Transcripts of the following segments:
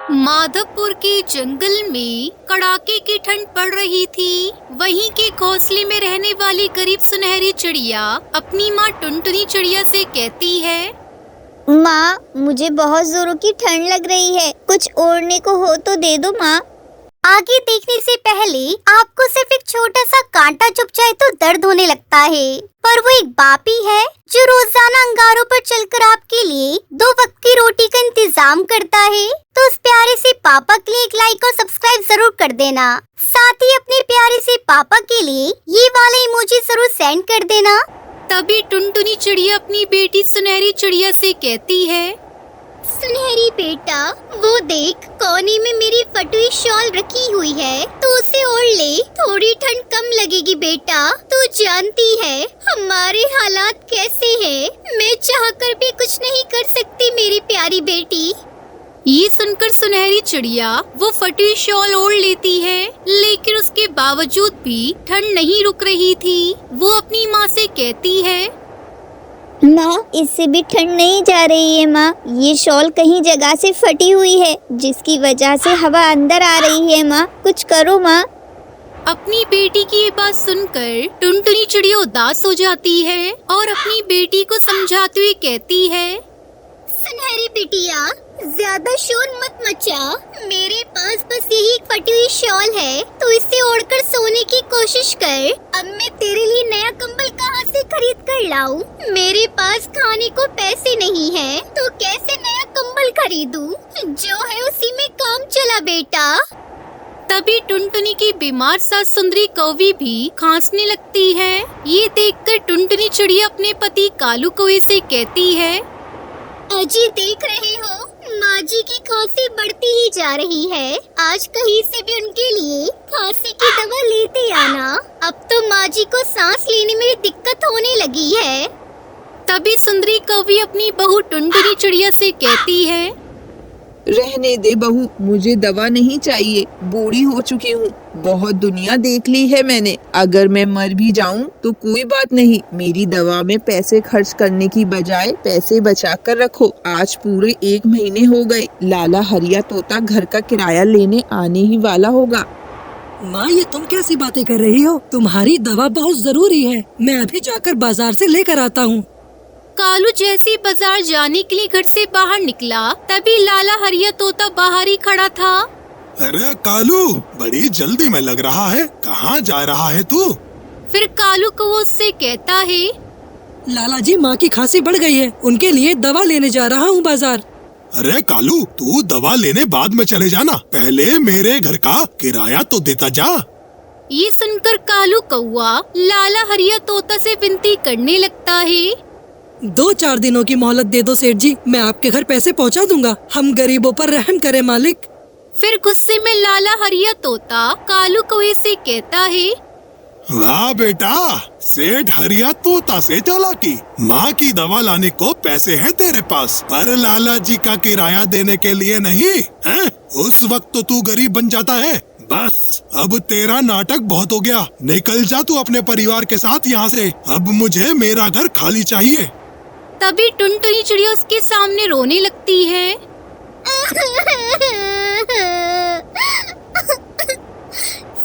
माधवपुर के जंगल में कड़ाके की ठंड पड़ रही थी। वहीं के घोंसले में रहने वाली गरीब सुनहरी चिड़िया अपनी माँ टुनटुनी चिड़िया से कहती है, माँ, मुझे बहुत जोरों की ठंड लग रही है, कुछ ओढ़ने को हो तो दे दो माँ। आगे देखने से पहले आपको सिर्फ एक छोटा सा कांटा चुभ जाए तो दर्द होने लगता है, पर वो एक बाप ही है जो रोजाना अंगारों पर चलकर आपके लिए 2 वक्त की रोटी का इंतजाम करता है। तो उस प्यारे से पापा के लिए एक लाइक और सब्सक्राइब जरूर कर देना। साथ ही अपने प्यारे से पापा के लिए ये वाला इमोजी जरूर सेंड कर देना। तभी टुनटुनी चिड़िया अपनी बेटी सुनहरी चिड़िया से कहती है, सुनहरी बेटा, वो देख कोने में मेरी फटी शॉल रखी हुई है, तो उसे ओढ़ ले, थोड़ी ठंड कम लगेगी बेटा। तू जानती है हमारे हालात कैसे हैं, मैं चाहकर भी कुछ नहीं कर सकती मेरी प्यारी बेटी। ये सुनकर सुनहरी चिड़िया वो फटी शॉल ओढ़ लेती है, लेकिन उसके बावजूद भी ठंड नहीं रुक रही थी। वो अपनी माँ से कहती है, माँ, इससे भी ठंड नहीं जा रही है माँ। ये शॉल कहीं जगह से फटी हुई है, जिसकी वजह से हवा अंदर आ रही है माँ, कुछ करो माँ। अपनी बेटी की ये बात सुनकर टुनटुनी चिड़िया उदास हो जाती है और अपनी बेटी को समझाते हुए कहती है, सुनहरी बिटिया, ज्यादा शोर मत मचा। मेरे पास बस यही एक फटी हुई शॉल है, तो इसे ओढ़कर सोने की कोशिश कर। अब मैं तेरे लिए नया कंबल कहाँ से खरीद कर लाऊं? मेरे पास खाने को पैसे नहीं है, तो कैसे नया कंबल खरीदूं? जो है उसी में काम चला बेटा। तभी टुनटुनी की बीमार सास सुंदरी कौवी भी खांसने लगती है। ये देखकर टुनटुनी चिड़िया अपने पति कालू कौवे से कहती है, अजी देख रहे हो, माँ जी की खांसी बढ़ती ही जा रही है। आज कहीं से भी उनके लिए खांसी की दवा लेते आना। अब तो माँ जी को सांस लेने में दिक्कत होने लगी है। तभी सुंदरी कौवी अपनी बहू टुनटुनी चिड़िया से कहती है, रहने दे बहू, मुझे दवा नहीं चाहिए, बूढ़ी हो चुकी हूँ, बहुत दुनिया देख ली है मैंने। अगर मैं मर भी जाऊँ तो कोई बात नहीं, मेरी दवा में पैसे खर्च करने की बजाय पैसे बचा कर रखो। आज पूरे 1 महीने हो गए, लाला हरिया तोता घर का किराया लेने आने ही वाला होगा। माँ, ये तुम कैसी बातें कर रही हो? तुम्हारी दवा बहुत जरूरी है, मैं अभी जाकर बाजार से लेकर आता हूँ। कालू जैसे ही बाजार जाने के लिए घर से बाहर निकला, तभी लाला हरिया तोता बाहर ही खड़ा था। अरे कालू, बड़ी जल्दी में लग रहा है, कहाँ जा रहा है तू? फिर कालू को वो उससे कहता है, लाला जी, माँ की खांसी बढ़ गई है, उनके लिए दवा लेने जा रहा हूँ बाजार। अरे कालू, तू दवा लेने बाद में चले जाना, पहले मेरे घर का किराया तो देता जा। ये सुनकर कालू कौवा लाला हरिया तोता से विनती करने लगता है, 2-4 दिनों की मोहलत दे दो सेठ जी, मैं आपके घर पैसे पहुंचा दूंगा। हम गरीबों पर रहम करें मालिक। फिर गुस्से में लाला हरिया तोता कालू कौवे से कहता है, वाह बेटा, सेठ हरिया तोता से चालाकी। माँ की दवा लाने को पैसे हैं तेरे पास, पर लाला जी का किराया देने के लिए नहीं है। उस वक्त तो तू गरीब बन जाता है। बस अब तेरा नाटक बहुत हो गया, निकल जा तू अपने परिवार के साथ यहाँ से। अब मुझे मेरा घर खाली चाहिए। तभी टुनटुनी चिड़िया उसके सामने रोने लगती है।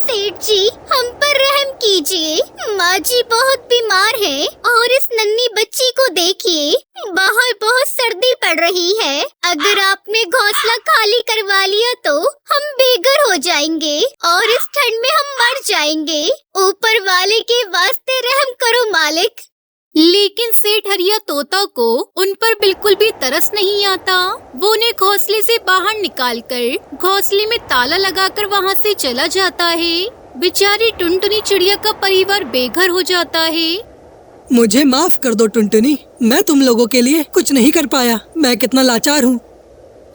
सेठ जी, हम पर रहम कीजिए, माँ जी बहुत बीमार है और इस नन्ही बच्ची को देखिए, बाहर बहुत सर्दी पड़ रही है। अगर आपने घोंसला खाली करवा लिया तो हम बेघर हो जाएंगे और इस ठंड में हम मर जाएंगे। ऊपर वाले के वास्ते रहम करो मालिक। लेकिन सेठ हरिया तोता को उन पर बिल्कुल भी तरस नहीं आता। वो उन्हें घोंसले से बाहर निकालकर घोंसले में ताला लगाकर वहाँ से चला जाता है। बेचारी टुनटुनी चिड़िया का परिवार बेघर हो जाता है। मुझे माफ कर दो टुनटुनी, मैं तुम लोगों के लिए कुछ नहीं कर पाया, मैं कितना लाचार हूँ।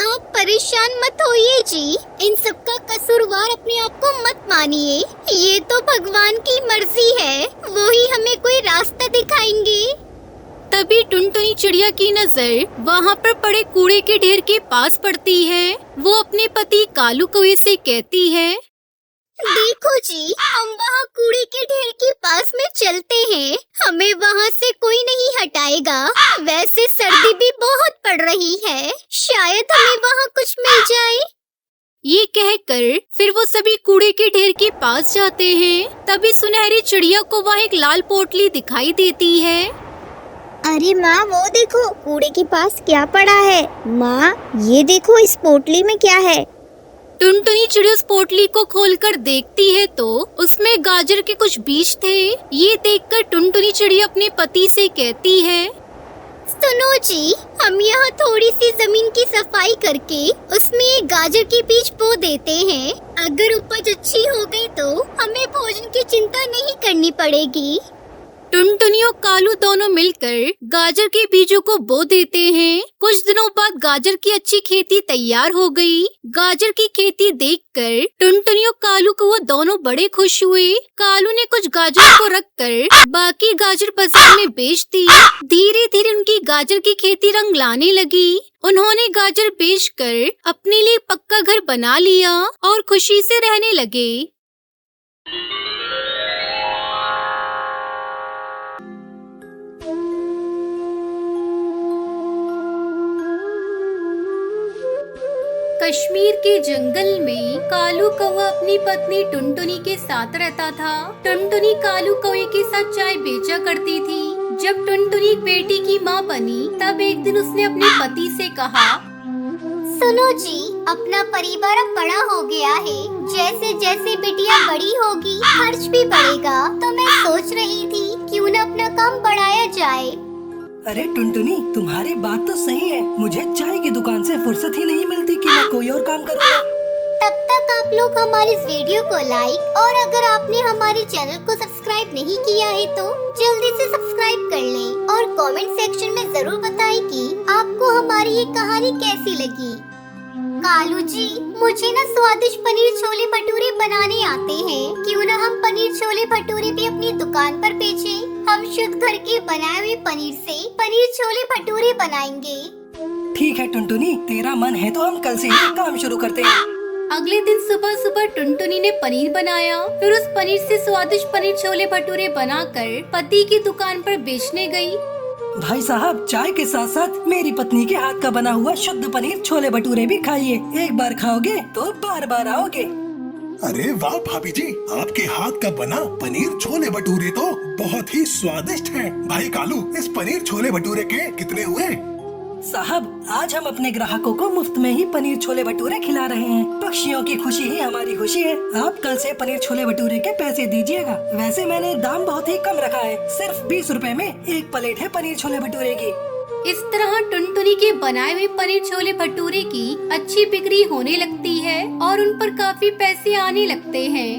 आप परेशान मत होइए जी, इन सब का कसूरवार अपने आप को मत मानिए। ये तो भगवान की मर्जी है, वो ही हमें कोई रास्ता दिखाएंगे। तभी टुनटुनी चिड़िया की नजर वहाँ पर पड़े कूड़े के ढेर के पास पड़ती है। वो अपने पति कालू कौवे से कहती है, देखो जी, हम वहाँ कूड़े के ढेर के पास में चलते हैं, हमें वहाँ से कोई नहीं हटाएगा। वैसे सर्दी भी बहुत पड़ रही है, शायद हमें वहाँ कुछ मिल जाए। ये कहकर फिर वो सभी कूड़े के ढेर के पास जाते हैं। तभी सुनहरी चिड़िया को वहाँ एक लाल पोटली दिखाई देती है। अरे माँ, वो देखो कूड़े के पास क्या पड़ा है। माँ, ये देखो इस पोटली में क्या है। टुनटुनी चिड़िया उस पोटली को खोलकर देखती है तो उसमें गाजर के कुछ बीज थे। ये देखकर टुनटुनी चिड़िया अपने पति से कहती है, सुनो जी, हम यहाँ थोड़ी सी जमीन की सफाई करके उसमें ये गाजर के बीज बो देते हैं। अगर उपज अच्छी हो गई तो हमें भोजन की चिंता नहीं करनी पड़ेगी। टुनटुनी और कालू दोनों मिलकर गाजर के बीजों को बो देते हैं। कुछ दिनों बाद गाजर की अच्छी खेती तैयार हो गई। गाजर की खेती देखकर टुनटुनी और कालू को वो दोनों बड़े खुश हुए। कालू ने कुछ गाजर को रखकर बाकी गाजर बाजार में बेच दी। धीरे धीरे उनकी गाजर की खेती रंग लाने लगी। उन्होंने गाजर बेचकर अपने लिए पक्का घर बना लिया और खुशी से रहने लगे। कश्मीर के जंगल में कालू कौवा अपनी पत्नी टुनटुनी के साथ रहता था। टुनटुनी कालू कौवे के साथ चाय बेचा करती थी। जब टुनटुनी एक बेटी की माँ बनी तब एक दिन उसने अपने पति से कहा, सुनो जी, अपना परिवार अब बड़ा हो गया है। जैसे जैसे बिटिया बड़ी होगी खर्च भी बढ़ेगा, तो मैं सोच रही थी क्यों न अपना काम बढ़ाया जाए। अरे टुनटुनी, तुम्हारी बात तो सही है। मुझे चाय की दुकान से फुर्सत ही नहीं मिलती कि मैं कोई और काम करूँगा। तब तक आप लोग हमारे इस वीडियो को लाइक और अगर आपने हमारे चैनल को सब्सक्राइब नहीं किया है तो जल्दी से सब्सक्राइब कर लें और कमेंट सेक्शन में जरूर बताएं कि आपको हमारी ये कहानी कैसी लगी। कालू जी, मुझे ना स्वादिष्ट पनीर छोले भटूरे बनाने आते हैं। क्यों ना हम पनीर छोले भटूरे भी अपनी दुकान पर बेचें। हम शुद्ध घर के बनाए हुए पनीर से पनीर छोले भटूरे बनाएंगे। ठीक है टुनटुनी, तेरा मन है तो हम कल से ही काम शुरू करते हैं। अगले दिन सुबह सुबह टुनटुनी ने पनीर बनाया। फिर उस पनीर से स्वादिष्ट पनीर छोले भटूरे बनाकर पति की दुकान पर बेचने गई। भाई साहब, चाय के साथ साथ मेरी पत्नी के हाथ का बना हुआ शुद्ध पनीर छोले भटूरे भी खाइए। एक बार खाओगे तो बार बार आओगे। अरे वाह भाभी जी, आपके हाथ का बना पनीर छोले भटूरे तो बहुत ही स्वादिष्ट है। भाई कालू, इस पनीर छोले भटूरे के कितने हुए? साहब, आज हम अपने ग्राहकों को मुफ्त में ही पनीर छोले भटूरे खिला रहे हैं। पक्षियों की खुशी ही हमारी खुशी है। आप कल से पनीर छोले भटूरे के पैसे दीजिएगा। वैसे मैंने दाम बहुत ही कम रखा है, सिर्फ 20 रुपए में एक प्लेट है पनीर छोले भटूरे की। इस तरह टुनटुनी के बनाए हुए पनीर छोले भटूरे की अच्छी बिक्री होने लगती है और उन पर काफी पैसे आने लगते हैं।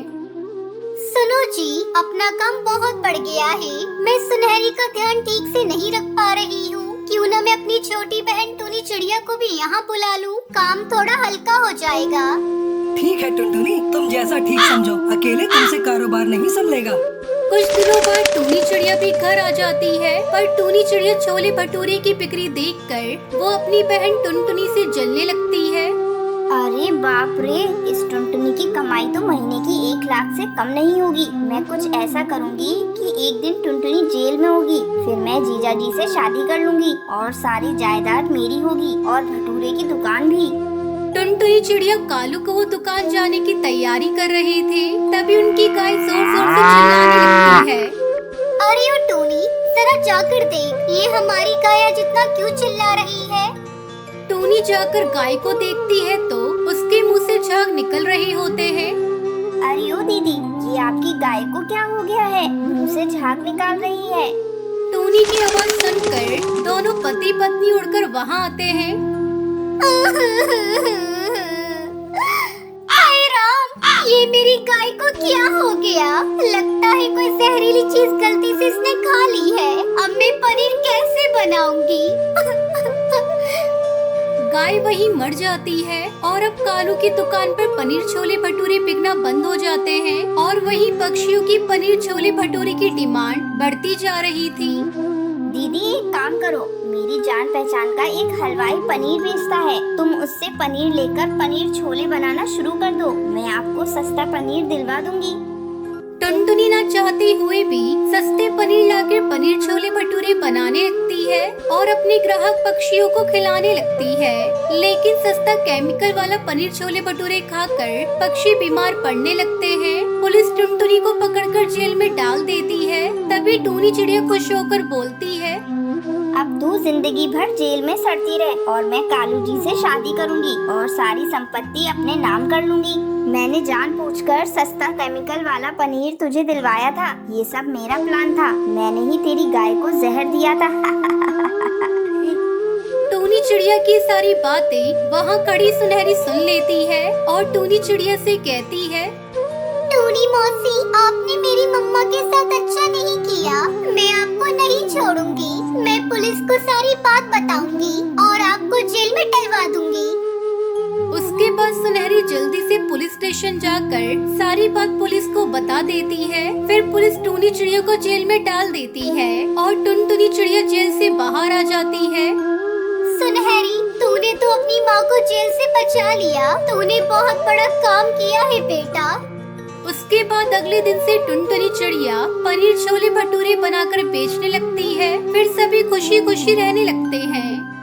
सुनो जी, अपना काम बहुत बढ़ गया है। मैं सुनहरी का ध्यान ठीक से नहीं रख पा रही हूँ। क्यों न मैं अपनी छोटी बहन टुनी चिड़िया को भी यहाँ बुला लूँ, काम थोड़ा हल्का हो जाएगा। ठीक है टुनटुनी, तुम जैसा ठीक समझो। अकेले तुमसे कारोबार नहीं संभलेगा। कुछ दिनों बाद टूनी चिड़िया भी घर आ जाती है, पर टूनी चिड़िया छोले भटूरे की बिक्री देखकर वो अपनी बहन टुनटुनी से जलने लगती है। अरे बाप रे, इस टुनटुनी की कमाई तो महीने की 1 लाख से कम नहीं होगी। मैं कुछ ऐसा करूँगी कि एक दिन टुनटुनी जेल में होगी, फिर मैं जीजा जी से शादी कर लूँगी और सारी जायदाद मेरी होगी और भटूरे की दुकान भी। टुनटुनी चिड़िया कालू को वो दुकान जाने की तैयारी कर रहे थे, तभी उनकी गाय जोर जोर से चिल्लाने लगती है। अरे ओ टूनी, जरा जाकर देख, ये हमारी गाय आज इतना क्यों चिल्ला रही है। टूनी जाकर गाय को देखती है तो उसके मुंह से झाग निकल रहे होते हैं। अरे ओ दीदी, ये आपकी गाय को क्या हो गया है, मुंह से झाग निकाल रही है। टूनी की आवाज सुनकर दोनों पति पत्नी उड़कर वहाँ आते हैं। हाय राम, ये मेरी गाय को क्या हो गया। लगता है कोई जहरीली चीज गलती से इसने खा ली है। अब मैं पनीर कैसे बनाऊंगी। गाय वहीं मर जाती है और अब कालू की दुकान पर पनीर छोले भटूरे बिकना बंद हो जाते हैं और वहीं पक्षियों की पनीर छोले भटूरे की डिमांड बढ़ती जा रही थी। दीदी एक काम करो, मेरी जान पहचान का एक हलवाई पनीर बेचता है, तुम उससे पनीर लेकर पनीर छोले बनाना शुरू कर दो, मैं आपको सस्ता पनीर दिलवा दूंगी। टुनटुनी ना चाहते हुए भी सस्ते पनीर लाकर पनीर छोले भटूरे बनाने लगती है और अपने ग्राहक पक्षियों को खिलाने लगती है। लेकिन सस्ता केमिकल वाला पनीर छोले भटूरे खाकर पक्षी बीमार पड़ने लगते हैं। पुलिस टुनटुनी को पकड़कर जेल में डाल देती है। तभी टूनी चिड़िया खुश होकर बोलती है, अब तू जिंदगी भर जेल में सड़ती रहे और मैं कालू जी से शादी करूंगी और सारी संपत्ति अपने नाम कर लूंगी। मैंने जानबूझकर सस्ता केमिकल वाला पनीर तुझे दिलवाया था। ये सब मेरा प्लान था। मैंने ही तेरी गाय को जहर दिया था। टूनी चिड़िया की सारी बातें वहाँ खड़ी सुनहरी सुन लेती है और टूनी चिड़िया से कहती है, टूनी मौसी, आपने मेरी मम्मा के साथ अच्छा नहीं किया। मैं आपको नहीं छोड़ूंगी। मैं पुलिस को सारी बात बताऊंगी और आपको जेल में डलवा दूंगी। उसके बाद सुनहरी जल्दी से पुलिस स्टेशन जाकर सारी बात पुलिस को बता देती है। फिर पुलिस टूनी चिड़िया को जेल में डाल देती है और टुनटुनी चिड़िया जेल से बाहर आ जाती है। सुनहरी, तूने तो अपनी माँ को जेल से बचा लिया। तूने बहुत बड़ा काम किया है बेटा। उसके बाद अगले दिन से टुनटुनी चिड़िया पनीर छोले भटूरे बनाकर बेचने लगती है। फिर सभी खुशी खुशी रहने लगते हैं।